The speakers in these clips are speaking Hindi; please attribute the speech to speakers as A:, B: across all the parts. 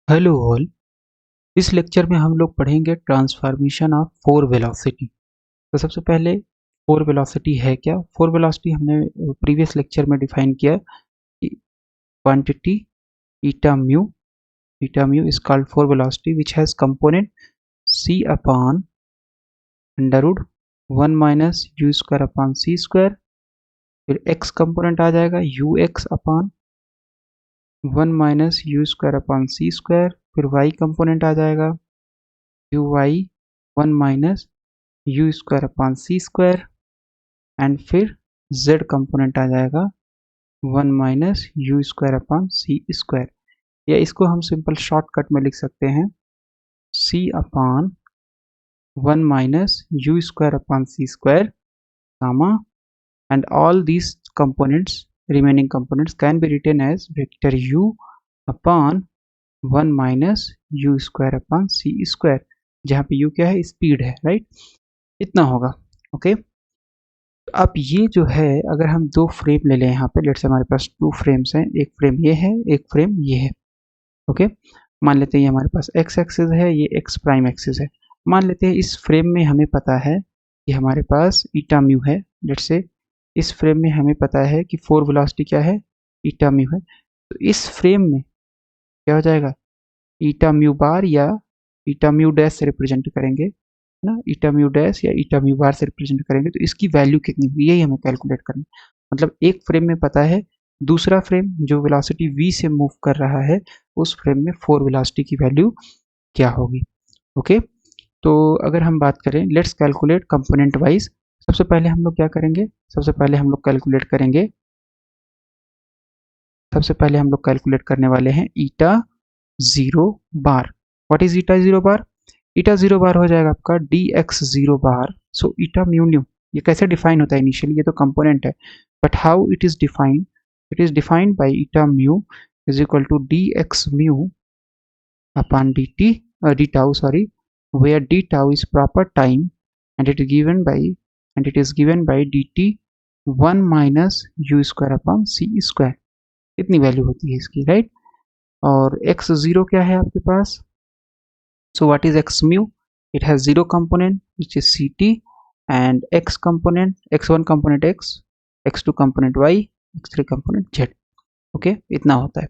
A: Hello all. इस लेक्चर में हम लोग पढ़ेंगे ट्रांसफॉर्मेशन ऑफ फोर वेलोसिटी। तो सबसे पहले फोर वेलोसिटी है क्या? फोर वेलोसिटी हमने प्रीवियस लेक्चर में डिफाइन किया कि quantity eta mu is called four velocity which has component c upon under root 1 minus u square upon c square. फिर x कंपोनेंट आ जाएगा u x upon 1 minus u square upon c square. फिर y कंपोनेंट आ जाएगा u y 1 minus u square upon c square. And फिर z कंपोनेंट आ जाएगा 1 minus u square upon c square. या इसको हम सिंपल शॉर्टकट में लिख सकते हैं c upon 1 minus u square upon c square gamma, and all these components, remaining components can be written as vector u upon 1 minus u square upon c square, जहाँ पे u क्या है? स्पीड है, राइट? इतना होगा। ओके, अब ये जो है, अगर हम दो फ्रेम ले लें यहाँ पे, लेट्स से हमारे पास टू फ्रेम्स हैं, एक फ्रेम ये है, एक फ्रेम ये है। ओके, मान लेते हैं ये हमारे पास x एक्सिस है, ये x प्राइम एक्सिस है। मान लेते हैं इस फ्रेम में हमें पता है कि हमारे पास ईटा म्यू है। लेट्स से इस फ्रेम में हमें पता है कि फोर वेलोसिटी क्या है? ईटा म्यू है। तो इस फ्रेम में क्या हो जाएगा? ईटा म्यू बार या ईटा म्यू डैश से रिप्रेजेंट करेंगे ना, ईटा म्यू डैश या ईटा म्यू बार से रिप्रेजेंट करेंगे। तो इसकी वैल्यू कितनी हुई, यही हमें कैलकुलेट करना है। मतलब एक फ्रेम में पता है, दूसरा फ्रेम जो वेलोसिटी v से मूव कर रहा है, उस फ्रेम में फोर वेलोसिटी की वैल्यू क्या होगी। ओके, तो अगर हम बात करें, लेट्स कैलकुलेट कंपोनेंट वाइज। सबसे पहले हम लोग क्या करेंगे? सबसे पहले हम लोग कैलकुलेट करेंगे, सबसे पहले हम लोग कैलकुलेट करने वाले हैं eta zero bar. What is eta zero bar? Eta zero bar हो जाएगा आपका D X zero bar. So eta mu nu, ये कैसे डिफाइन होता है? इनिशियली ये तो कंपोनेंट है, but how it is defined? It is defined by eta mu is equal to d x mu upon dt d tau, sorry, where d tau is proper time and it is given by dt 1 minus u square upon c square। इतनी वैल्यू होती है इसकी, राइट? और x जीरो क्या है आपके पास? So what is x mu? It has zero component which is ct, and x component, x1 component x, x2 component y, x3 component z। Okay, इतना होता है,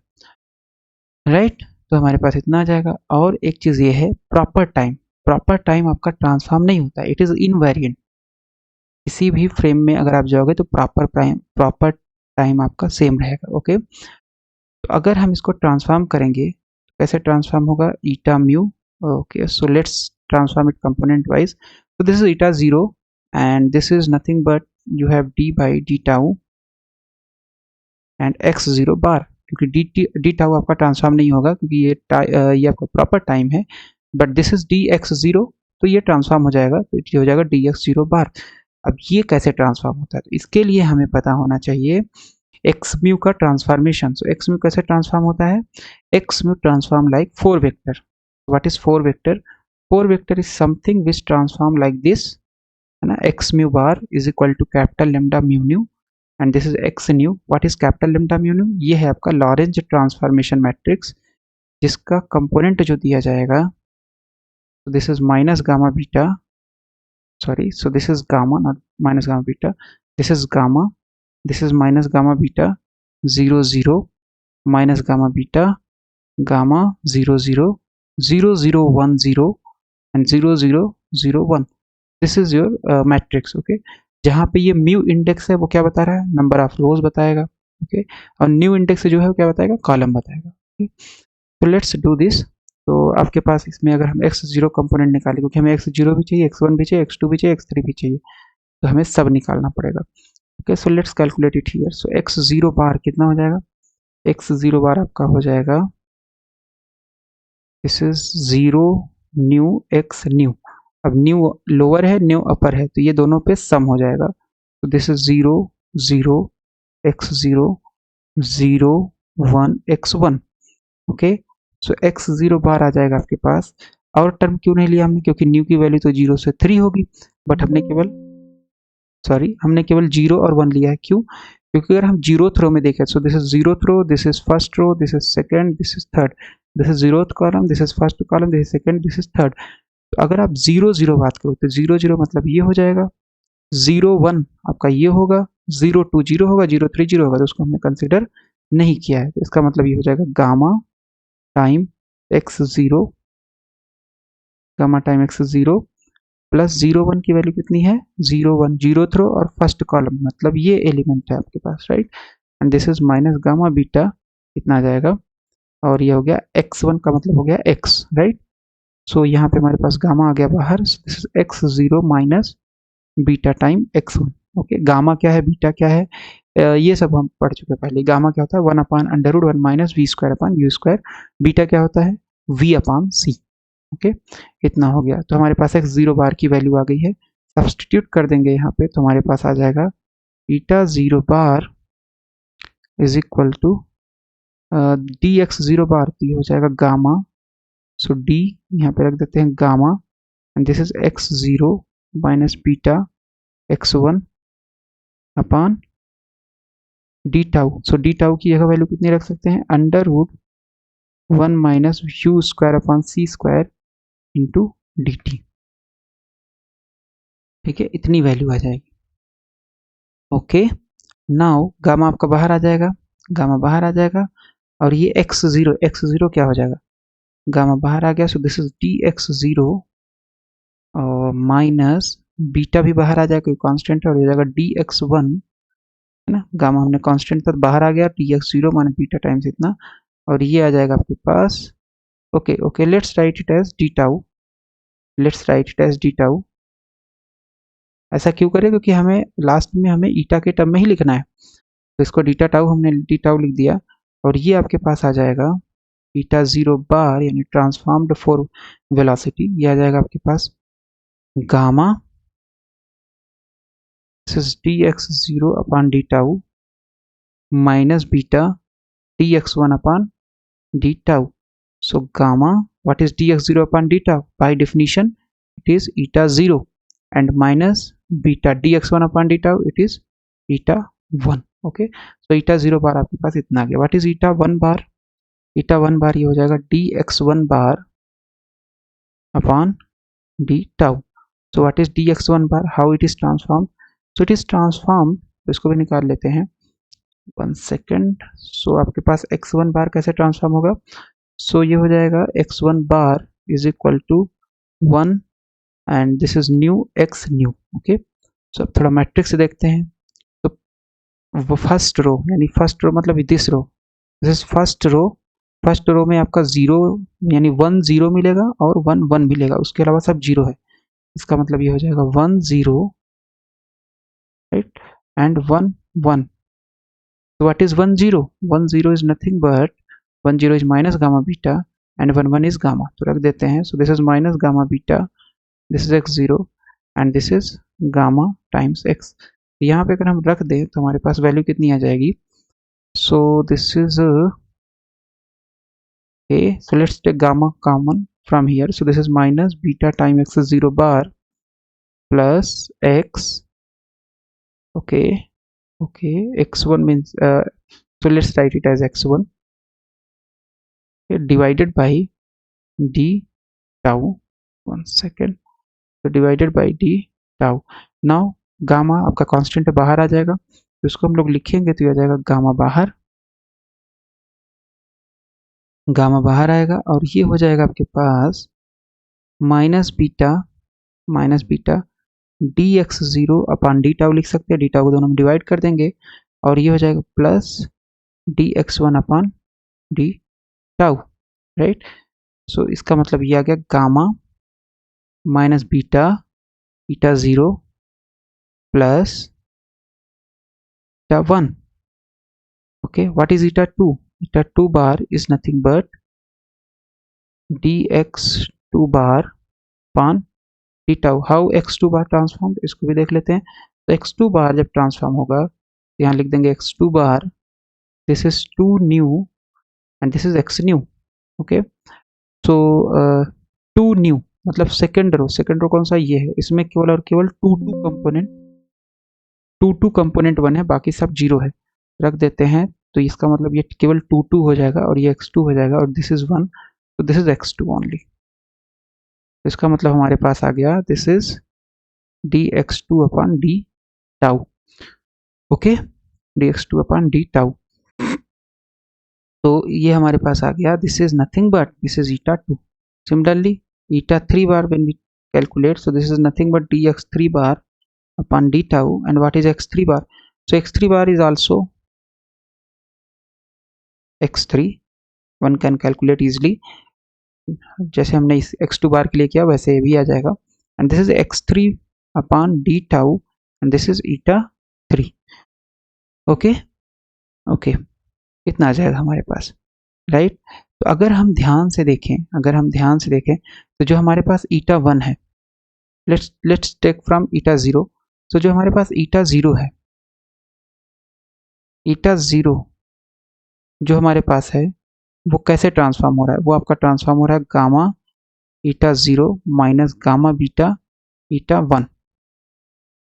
A: राइट? तो हमारे पास इतना आ जाएगा। और एक चीज ये है, प्रॉपर टाइम। प्रॉपर टाइम आपका ट्रांसफॉर्म नहीं होता है, इट इज इनवेरिएंट। किसी भी फ्रेम में अगर आप जाओगे तो प्रॉपर टाइम आपका सेम रहेगा। ओके, तो अगर हम इसको ट्रांसफॉर्म करेंगे, कैसे ट्रांसफॉर्म होगा? Eta mu. Okay, so let's transform it component wise. so this is eta 0 and this is nothing but you have d by d tau and x 0 bar, क्योंकि डी टाउ आपका ट्रांसफॉर्म नहीं होगा क्योंकि ये आपका प्रॉपर टाइम है। But this is D X zero, तो ये ट्रांसफॉर्म हो जाएगा, तो ये हो जाएगा डी एक्स जीरो बार। अब ये कैसे ट्रांसफॉर्म होता है? तो इसके लिए हमें पता होना चाहिए एक्स म्यू का ट्रांसफॉर्मेशन। सो एक्स म्यू कैसे ट्रांसफॉर्म होता है? X mu transform like four vector. What is four vector? Four vector is something which transform like this, है ना। X mu bar is equal to capital lambda mu nu and this is x nu. What is capital lambda mu nu? ये है आपका लॉरेंज ट्रांसफॉर्मेशन मैट्रिक्स, जिसका कंपोनेंट जो दिया जाएगा, so this is minus gamma beta, sorry, so this is gamma, not minus gamma beta, this is gamma, this is minus gamma beta 0 0 minus gamma beta gamma 0 0 0 0 1 0 and 0 0 0 1। This is your matrix. Okay, जहाँ पे ये म्यू इंडेक्स है वो क्या बता रहा है? नंबर ऑफ रोज बताएगा। ओके, और न्यू इंडेक्स जो है वो क्या बताएगा? कॉलम बताएगा। ओके, तो लेट्स डू दिस। तो आपके पास इसमें अगर हम एक्स जीरो कंपोनेंट निकालें, क्योंकि हमें एक्स जीरो भी चाहिए, एक्स वन भी चाहिए, एक्स टू भी चाहिए, एक्स थ्री भी चाहिए, तो हमें सब निकालना पड़ेगा। Okay, so let's calculate it here. So X zero bar कितना हो जाएगा? एक्स जीरो बार आपका हो जाएगा, this is zero nu X nu. अब न्यू लोअर है, न्यू अपर है, तो ये दोनों पे सम हो जाएगा। तो this is zero zero X zero zero one X one. Okay, so X zero bar आ जाएगा आपके पास। और टर्म क्यों नहीं लिया हमने? क्योंकि न्यू की वैल्यू तो जीरो से थ्री होगी, बट हमने केवल जीरो और वन लिया है। क्यों? क्योंकि अगर हम जीरो थ्रो में देखें, so this is zeroth row, this is first row, this is second, this is third, this is zeroth column, this is first column, this is second, this is third. तो अगर आप 0 0 बात करो तो 0 0 मतलब ये हो जाएगा, 0 1 आपका ये होगा, 0 2 0 होगा, 0 3 0 होगा, तो उसको हमने कंसिडर नहीं किया है। तो इसका मतलब ये हो जाएगा gamma time x0, gamma time x0 plus 0 1 की वैल्यू कितनी है, 0 1, जीरो थ्रो और फर्स्ट कॉलम, मतलब ये एलिमेंट है आपके पास, right. And this is minus gamma beta, कितना आ जाएगा, और ये हो गया x1 का मतलब हो गया x, राइट। सो यहाँ पे हमारे पास गामा आ गया बाहर, this is x0 minus beta time x1। Okay, gamma क्या है, बीटा क्या है, ये सब हम पढ़ चुके हैं पहले। गामा क्या होता है, 1/√1 minus v square upon u square. Beta क्या होता है, v अपॉन सी। ओके, इतना हो गया। तो हमारे पास x0 बार की वैल्यू आ गई है, सब्सटीट्यूट कर देंगे यहाँ पे, तो हमारे पास आ जाएगा beta 0 bar is equal to d x 0 bar, तो ये हो जाएगा गामा, सो डी यहाँ पे रख देते हैं gamma, and this is x0 minus beta x1 upon D tau. So d tau की जगह वैल्यू कितनी रख सकते हैं, √1 minus u square upon c square into d t. ठीक है, इतनी वैल्यू आ जाएगी। ओके, नाउ गामा आपका बाहर आ जाएगा, गामा बाहर आ जाएगा, और ये x0 क्या हो जाएगा, गामा बाहर आ गया, सो दिस इज dx0 और माइनस बीटा भी बाहर आ जाएगा, कांस्टेंट है, और हो जाएगा dx1, है ना। गामा हमने कांस्टेंट पर बाहर आ गया, dx0 माइनस बीटा टाइम्स इतना, और ये आ जाएगा आपके पास। Okay okay, let's write it as D tau, let's write it as D tau. ऐसा क्यों करें, क्योंकि हमें लास्ट में हमें ईटा के टर्म में ही लिखना है, तो इसको डीटा टाउ हमने डी टाउ लिख दिया, और ये आपके पास आ जाएगा बीटा 0 बार यानी ट्रांसफॉर्म्ड फॉर वेलोसिटी, ये आ जाएगा आपके पास gamma dx0 upon D tau minus beta dx1 upon D tau. So gamma, what is dx0 upon d tau? By definition, it is eta 0, and minus beta dx1 upon d tau, it is eta 1. Okay, so eta 0 बार आपके पास इतना आ गया। What is eta 1 bar? eta 1 बार ये हो जाएगा dx1 bar upon d tau. So what is dx1 bar, how it is transformed? So it is transformed, तो इसको भी निकाल लेते हैं, 1 सेकेंड। सो आपके पास x1 बार कैसे ट्रांसफॉर्म होगा, सो ये हो जाएगा x1 bar is equal to 1 and this is nu x nu. Okay, so अब थोड़ा मैट्रिक्स से देखते हैं, तो वो फर्स्ट रो यानी फर्स्ट रो मतलब this row, this is first row, first row में आपका 0 यानी 1 0 मिलेगा और 1 1 मिलेगा, उसके अलावा सब 0 है। इसका मतलब ये हो जाएगा 1 0, right, and 1 1। So what is 1 0? 1 0 is nothing but 1 0 is minus gamma beta and 1 1 is gamma, तो रख देते हैं। So this is minus gamma beta, this is x0 and this is gamma times x। यहाँ पे अगर हम रख दें तो हमारे पास वैल्यू कितनी आ जाएगी, so this is okay, so let's take gamma common from here, so this is minus beta times x0 bar plus x, okay okay, x1 means so let's write it as x1, okay, divided by d tau, 1 second, so divided by d tau। now gamma आपका कांस्टेंट बाहर आ जाएगा, तो इसको हम लोग लिखेंगे तो ये आ जाएगा गामा बाहर, गामा बाहर आएगा, और ये हो जाएगा आपके पास minus beta dx0 upon D tau लिख सकते हैं, डी टाउ को दोनों में डिवाइड कर देंगे, और ये हो जाएगा plus dx1 upon D tau, right. So इसका मतलब ये आ गया gamma minus beta 0 plus eta 1। okay, what is eta 2? eta 2 bar is nothing but dx2 bar upon d tau। how x2 bar transform, इसको भी देख लेते हैं। तो x2 बार जब ट्रांसफॉर्म होगा, यहाँ लिख देंगे x2 bar, this is 2 new and this is x nu. Okay, so 2 new मतलब सेकेंड रो कौन सा, ये है, इसमें केवल और केवल 2 2 कंपोनेंट 1 है, बाकी सब 0 है, रख देते हैं। तो इसका मतलब ये केवल 2 हो जाएगा और ये x2 हो जाएगा और दिस इज 1, तो दिस इज x2 ओनली। तो इसका मतलब हमारे पास आ गया this is dx2 upon D tau. Okay, dx2 upon D tau. तो ये हमारे पास आ गया this is nothing but this is eta 2। Similarly eta 3 bar when we calculate, so this is nothing but dx3 bar upon d tau, and what is x3 bar? So x3 bar is also x3, one can calculate easily, जैसे हमने इस x2 बार के लिए किया वैसे ये भी आ जाएगा, and this is x3 upon d tau and this is eta 3। Okay okay, इतना आ जाएगा हमारे पास, राइट। तो अगर हम ध्यान से देखें तो जो हमारे पास eta 1 है, लेट्स टेक फ्रॉम eta 0। तो जो हमारे पास eta 0 है, eta 0 जो हमारे पास है वो कैसे ट्रांसफॉर्म हो रहा है? वो आपका ट्रांसफॉर्म हो रहा है gamma eta 0 minus gamma beta eta 1,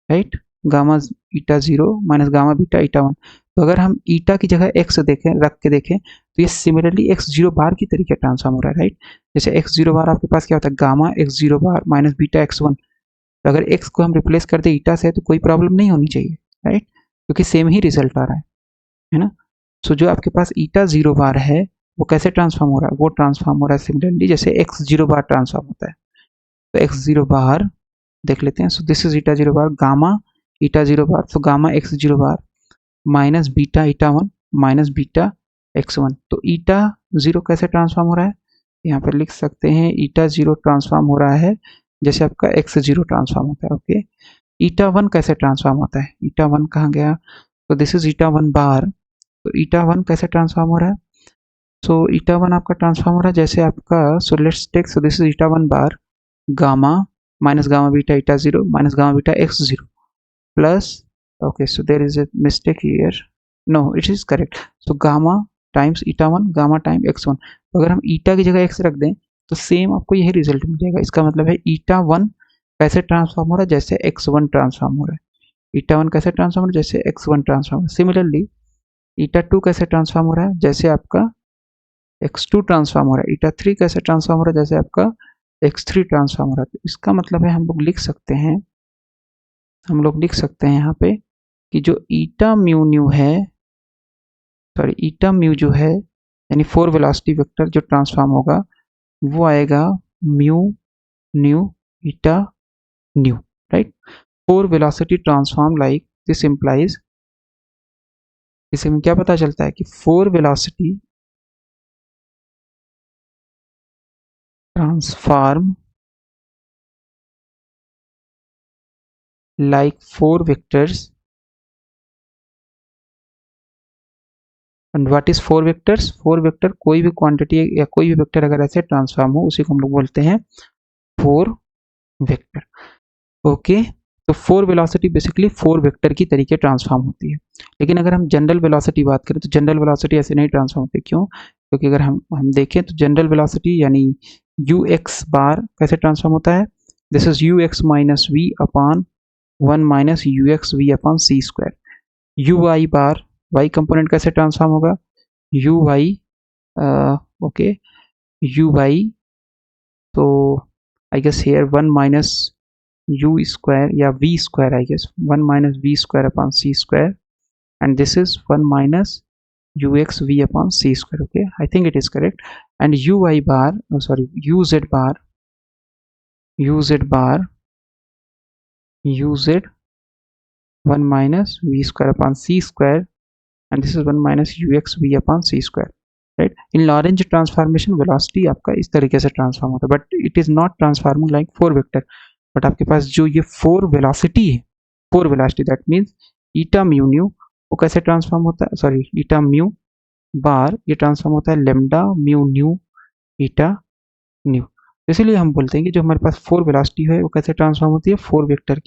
A: right. Gamma eta 0 minus gamma beta eta 1। तो अगर हम ईटा की जगह x रख के देखें तो ये सिमिलरली x0 बार की तरीके ट्रांसफॉर्म हो रहा है, राइट। जैसे x0 बार आपके पास क्या होता है, gamma x0 bar minus beta x1। तो अगर x को हम रिप्लेस कर दे ईटा से तो कोई प्रॉब्लम नहीं होनी चाहिए, राइट, क्योंकि सेम ही रिजल्ट आ रहा है ना। सो जो आपके पास ईटा 0 बार है वो कैसे ट्रांसफॉर्म हो रहा है? वो ट्रांसफॉर्म हो रहा है सिमिलरली जैसे x0 बार ट्रांसफॉर्म होता है। तो x0 बार देख लेते हैं। So this is eta 0 bar gamma eta 0 bar, तो gamma x0 bar minus beta eta 1 minus beta x1। तो ईटा 0 कैसे ट्रांसफॉर्म हो रहा है? यहाँ पर लिख सकते हैं ईटा 0 ट्रांसफॉर्म हो रहा है जैसे आपका x0 ट्रांसफॉर्म होता है। ओके, ईटा 1 कैसे ट्रांसफॉर्म होता है? ईटा 1 कहाँ गया? तो दिस इज ईटा 1 बार। तो ईटा 1 कैसे ट्रांसफॉर्म हो रहा है? सो ईटा 1 आपका ट्रांसफॉर्म हो रहा है जैसे आपका, so let's take, so this is eta 1 bar gamma minus gamma beta eta 0 minus gamma beta x0 plus, okay, so there is a mistake here, no it is correct, so gamma times eta 1 gamma time x1। तो अगर हम ईटा की जगह x रख दें तो सेम आपको यही रिजल्ट मिल जाएगा। इसका मतलब है ईटा 1 कैसे ट्रांसफॉर्म हो रहा है? जैसे x1 ट्रांसफॉर्म हो रहा है। ईटा 1 कैसे ट्रांसफॉर्म हो रहा है? जैसे x1 ट्रांसफॉर्म हो रहा है। सिमिलरली ईटा 2 कैसे ट्रांसफॉर्म हो रहा है? जैसे आपका x2 ट्रांसफॉर्म हो रहा है। ईटा 3 कैसे ट्रांसफॉर्म हो रहा है? जैसे आपका x3 ट्रांसफॉर्म हो रहा है। तो इसका मतलब है हम लोग लिख सकते हैं यहाँ पे कि जो ईटा म्यू न्यू है, सॉरी ईटा म्यू जो है यानी 4 वेलोसिटी वेक्टर जो ट्रांसफॉर्म होगा वो आएगा mu new eta new, right. 4 velocity transform like this implies, इससे हमें क्या पता चलता है कि 4 velocity transform like 4 vectors, and what is 4 vectors? 4 vector कोई भी क्वांटिटी या कोई भी वेक्टर अगर ऐसे ट्रांसफॉर्म हो उसी को हम लोग बोलते हैं 4 वेक्टर। ओके, तो 4 वेलोसिटी बेसिकली 4 वेक्टर की तरीके ट्रांसफॉर्म होती है। लेकिन अगर हम जनरल वेलोसिटी बात करें तो जनरल वेलोसिटी ऐसे नहीं ट्रांसफॉर्म होती। क्यों? क्योंकि अगर हम देखें तो जनरल वेलोसिटी यानी ux बार कैसे ट्रांसफॉर्म होता है? This is ux minus v upon 1 minus ux v upon c square. uy bar y component कैसे ट्रांसफॉर्म होगा? uy ओके uy, तो I guess here 1 minus u square या v square, I guess 1 minus v square upon c square, and this is 1 minus ux v upon c square। okay, I think it is correct। and uy bar, oh sorry, uz bar uz 1 minus v square upon c square, and this is 1 minus ux v upon c square, right। in Lorentz transformation velocity आपका इस तरीके से ट्रांसफॉर्म होता है, but it is not transforming like 4 vector। but आपके पास जो ये 4 velocity है, 4 velocity that means eta mu nu, वो कैसे ट्रांसफॉर्म होता है? सॉरी ईटा म्यू बार ये ट्रांसफॉर्म होता है लेमडा म्यू न्यू ईटा न्यू। इसीलिए हम बोलते हैं कि जो हमारे पास 4 वेलोसिटी है वो कैसे ट्रांसफॉर्म होती है? 4 वेक्टर की